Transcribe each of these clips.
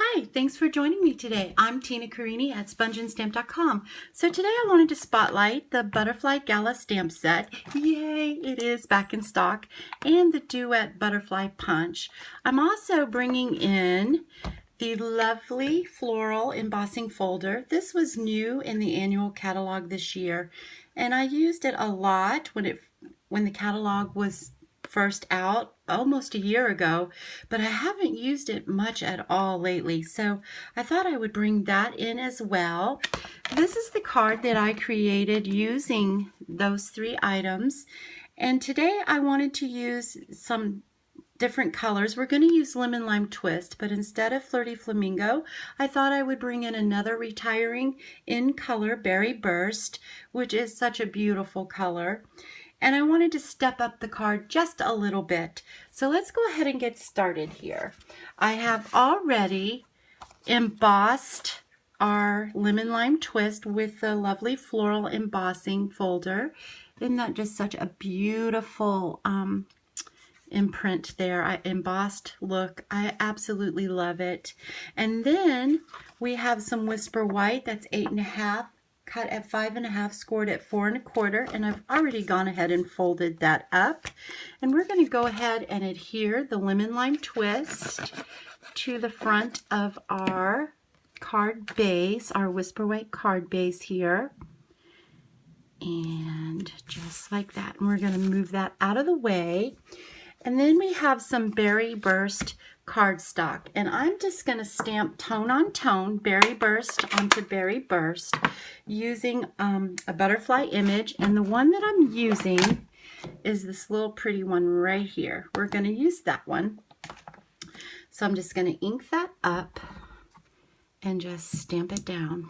Hi, thanks for joining me today. I'm Tina Carini at spongeandstamp.com. So today I wanted to spotlight the Butterfly Gala stamp set. Yay, it is back in stock. And the Duet Butterfly Punch. I'm also bringing in the Lovely Floral embossing folder. This was new in the annual catalog this year, and I used it a lot when the catalog was first out almost a year ago, but I haven't used it much at all lately, so I thought I would bring that in as well. This is the card that I created using those three items, and today I wanted to use some different colors. We're going to use Lemon Lime Twist, but instead of Flirty Flamingo, I thought I would bring in another retiring in color Berry Burst, which is such a beautiful color. And I wanted to step up the card just a little bit. So let's go ahead and get started here. I have already embossed our Lemon Lime Twist with the Lovely Floral embossing folder. Isn't that just such a beautiful imprint there, embossed look? I absolutely love it. And then we have some Whisper White, that's 8.5, cut at 5.5, scored at 4 1/4, and I've already gone ahead and folded that up. And we're going to go ahead and adhere the Lemon Lime Twist to the front of our card base, our Whisper White card base here. And just like that. And we're going to move that out of the way. And then we have some Berry Burst cardstock, and I'm just going to stamp tone on tone, Berry Burst onto Berry Burst, using a butterfly image. And the one that I'm using is this little pretty one right here. We're going to use that one. So I'm just going to ink that up and just stamp it down.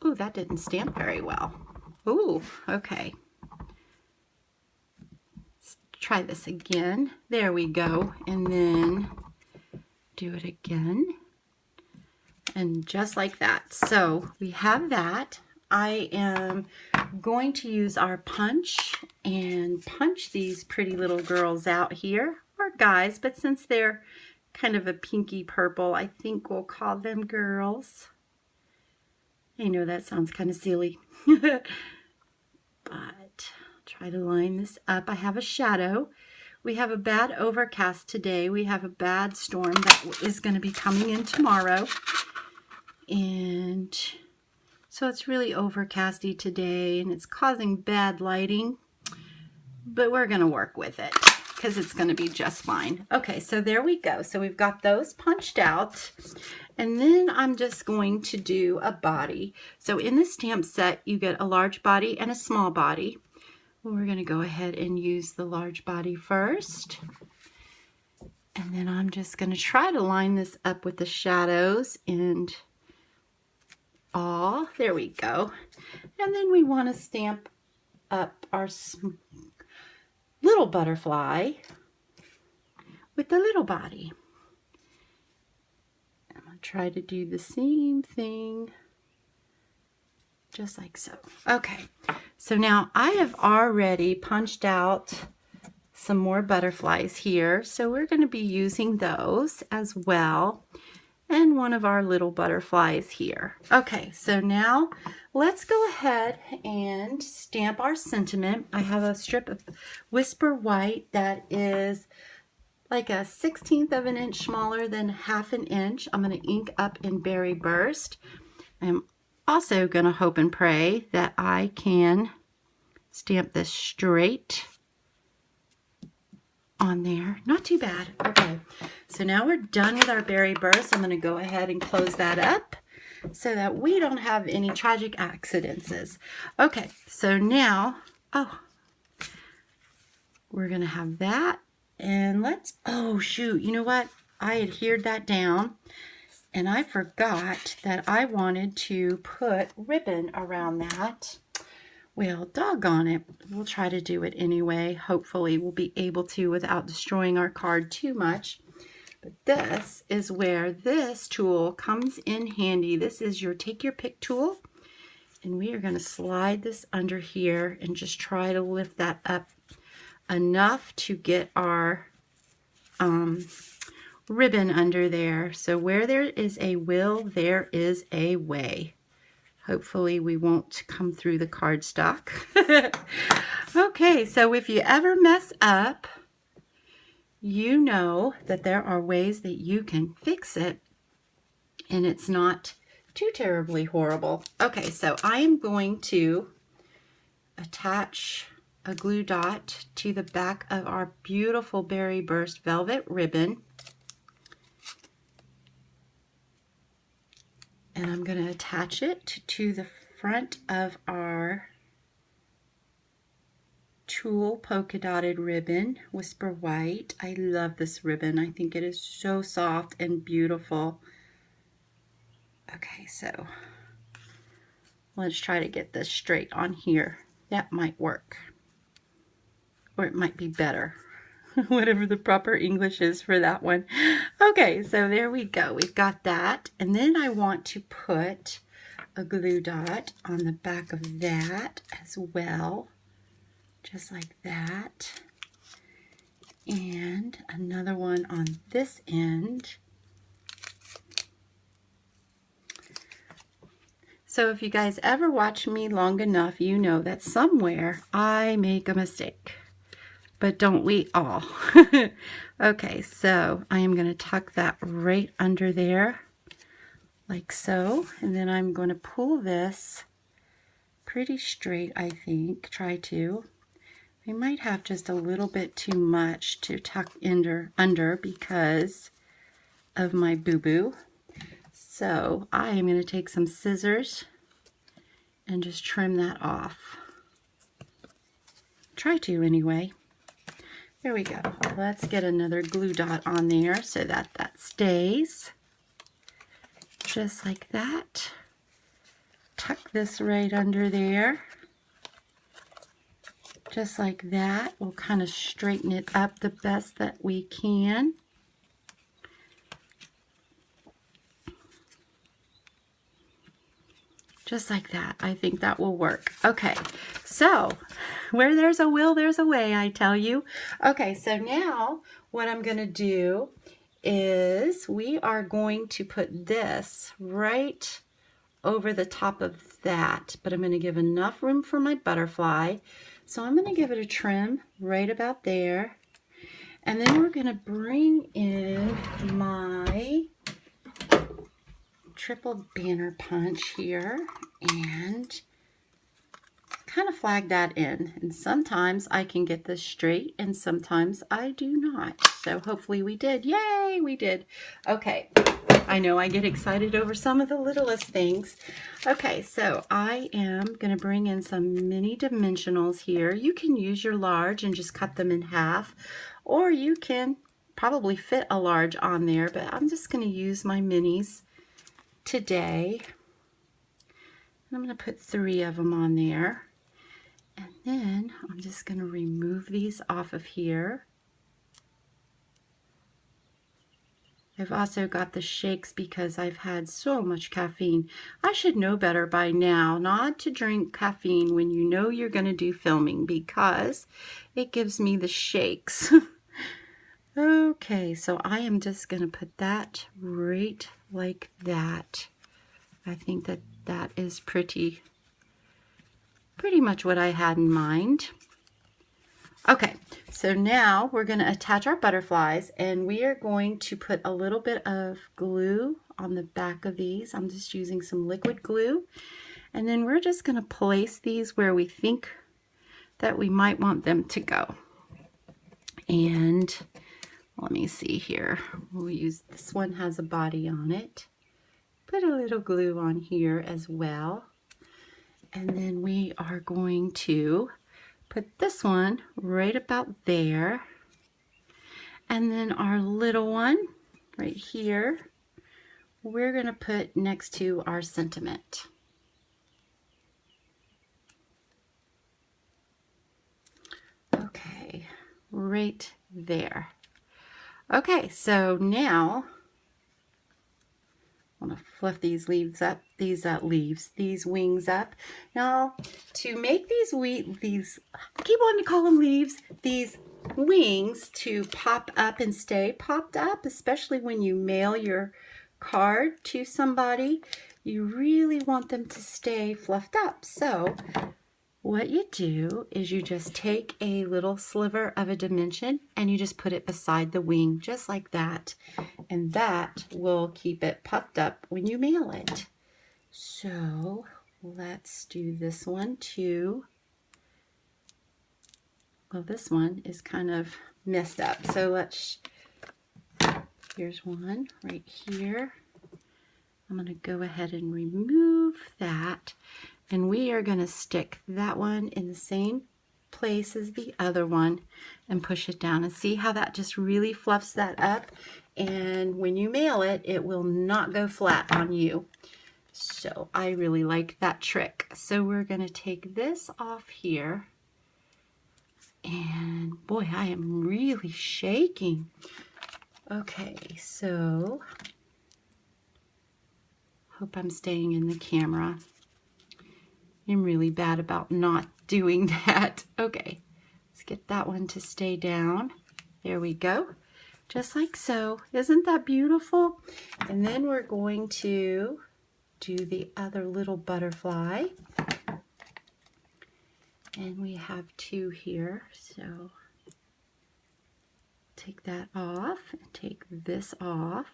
Ooh, that didn't stamp very well. Ooh, okay. Try this again. There we go. And then do it again. And just like that. So we have that. I am going to use our punch and punch these pretty little girls out here, or guys, but since they're kind of a pinky purple, I think we'll call them girls. I know that sounds kind of silly, but try to line this up. I have a shadow. We have a bad overcast today. We have a bad storm that is going to be coming in tomorrow. And so it's really overcasty today, and it's causing bad lighting. But we're going to work with it because it's going to be just fine. Okay, so there we go. So we've got those punched out. And then I'm just going to do a body. So in the stamp set, you get a large body and a small body. We're going to go ahead and use the large body first. And then I'm just going to try to line this up with the shadows and all. There we go. And then we want to stamp up our little butterfly with the little body. I'm going to try to do the same thing. Just like so. Okay, so now I have already punched out some more butterflies here, so we're going to be using those as well, and one of our little butterflies here. Okay, so now let's go ahead and stamp our sentiment. I have a strip of Whisper White that is like a 1/16 of an inch smaller than 1/2 inch. I'm going to ink up in Berry Burst. I'm also going to hope and pray that I can stamp this straight on there. Not too bad. Okay, so now we're done with our Berry Burst. I'm going to go ahead and close that up so that we don't have any tragic accidents. Okay, so now, we're going to have that. And oh shoot, you know what? I adhered that down. And I forgot that I wanted to put ribbon around that. Well, doggone it. We'll try to do it anyway. Hopefully we'll be able to without destroying our card too much. But this is where this tool comes in handy. This is your take your pick tool. And we are going to slide this under here and just try to lift that up enough to get our ribbon under there. So where there is a will, there is a way. Hopefully we won't come through the cardstock. Okay, so if you ever mess up, you know that there are ways that you can fix it and it's not too terribly horrible. Okay, so I am going to attach a glue dot to the back of our beautiful Berry Burst velvet ribbon. And I'm going to attach it to the front of our tulle polka dotted ribbon, Whisper White. I love this ribbon. I think it is so soft and beautiful. Okay, so let's try to get this straight on here. That might work. Or it might be better. Whatever the proper English is for that one. Okay, so there we go. We've got that. And then I want to put a glue dot on the back of that as well. Just like that. And another one on this end. So if you guys ever watch me long enough, you know that somewhere I make a mistake. But don't we all? Okay, so I am going to tuck that right under there, like so. And then I'm going to pull this pretty straight, I think. Try to. I might have just a little bit too much to tuck under because of my boo-boo. So I am going to take some scissors and just trim that off. Try to anyway. There we go. Let's get another glue dot on there so that that stays. Just like that. Tuck this right under there. Just like that. We'll kind of straighten it up the best that we can. Just like that. I think that will work. Okay, so where there's a will, there's a way, I tell you. Okay, so now what I'm going to do is we are going to put this right over the top of that, but I'm going to give enough room for my butterfly. So I'm going to give it a trim right about there. And then we're going to bring in my triple banner punch here and kind of flag that in. And sometimes I can get this straight and sometimes I do not. So hopefully we did. Yay, we did. Okay, I know I get excited over some of the littlest things. Okay, so I am going to bring in some mini dimensionals here. You can use your large and just cut them in half, or you can probably fit a large on there, but I'm just going to use my minis today. I'm going to put 3 of them on there. And then I'm just going to remove these off of here. I've also got the shakes because I've had so much caffeine. I should know better by now not to drink caffeine when you know you're going to do filming because it gives me the shakes. Okay, so I am just going to put that right like that. I think that that is pretty much what I had in mind. Okay, so now we're going to attach our butterflies and we are going to put a little bit of glue on the back of these. I'm just using some liquid glue. And then we're just going to place these where we think that we might want them to go. And let me see here. We'll use, this one has a body on it. Put a little glue on here as well. And then we are going to put this one right about there. And then our little one right here, we're going to put next to our sentiment. Okay, right there. Okay, so now I want to fluff these leaves up, these wings up. Now, to make these I keep wanting to call them leaves, these wings to pop up and stay popped up, especially when you mail your card to somebody, you really want them to stay fluffed up. So what you do is you just take a little sliver of a dimension and you just put it beside the wing, just like that. And that will keep it puffed up when you mail it. So let's do this one too. Well, this one is kind of messed up. So here's one right here. I'm going to go ahead and remove that. And we are going to stick that one in the same place as the other one and push it down. And see how that just really fluffs that up? And when you mail it, it will not go flat on you. So I really like that trick. So we're going to take this off here. And boy, I am really shaking. Okay, so hope I'm staying in the camera. I'm really bad about not doing that. Okay, let's get that one to stay down. There we go. Just like so. Isn't that beautiful? And then we're going to do the other little butterfly. And we have two here. So take that off and take this off.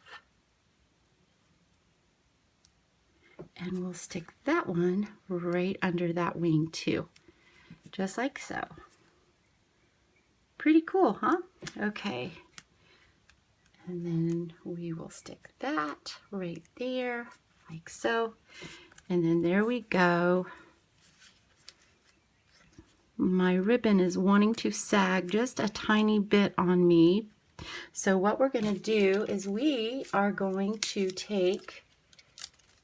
And we'll stick that one right under that wing too. Just like so. Pretty cool, huh? Okay. And then we will stick that right there, like so. And then there we go. My ribbon is wanting to sag just a tiny bit on me. So what we're going to do is we are going to take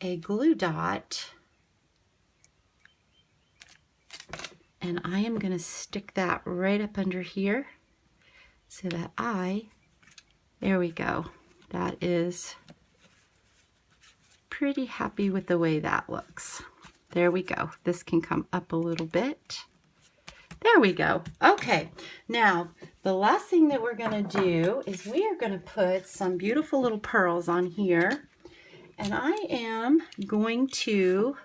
a glue dot and I am going to stick that right up under here so that there we go. That is pretty happy with the way that looks. There we go. This can come up a little bit. There we go. Okay, now the last thing that we're going to do is we are going to put some beautiful little pearls on here. And I am going to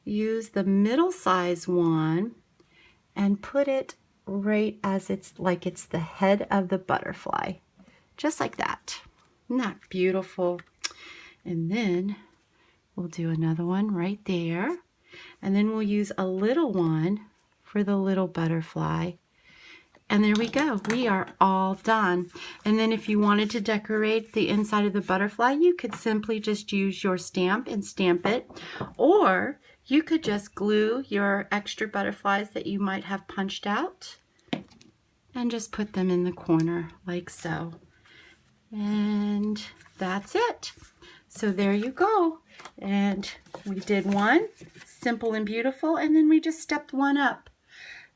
use the middle size one and put it right as it's the head of the butterfly. Just like that. Isn't that beautiful? And then we'll do another one right there. And then we'll use a little one for the little butterfly. And there we go. We are all done. And then if you wanted to decorate the inside of the butterfly, you could simply just use your stamp and stamp it. Or you could just glue your extra butterflies that you might have punched out and just put them in the corner like so. And that's it. So there you go. And we did one, simple and beautiful, and then we just stepped one up.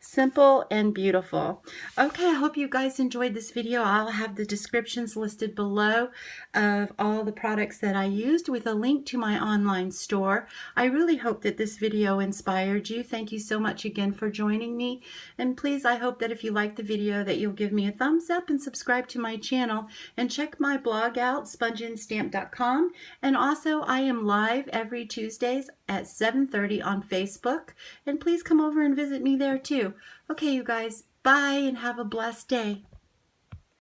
Simple and beautiful. Okay, I hope you guys enjoyed this video. I'll have the descriptions listed below of all the products that I used with a link to my online store. I really hope that this video inspired you. Thank you so much again for joining me. And please, I hope that if you liked the video that you'll give me a thumbs up and subscribe to my channel and check my blog out, spongeandstamp.com. And also, I am live every Tuesdays at 7:30 on Facebook. And please come over and visit me there too. Okay, you guys, bye and have a blessed day.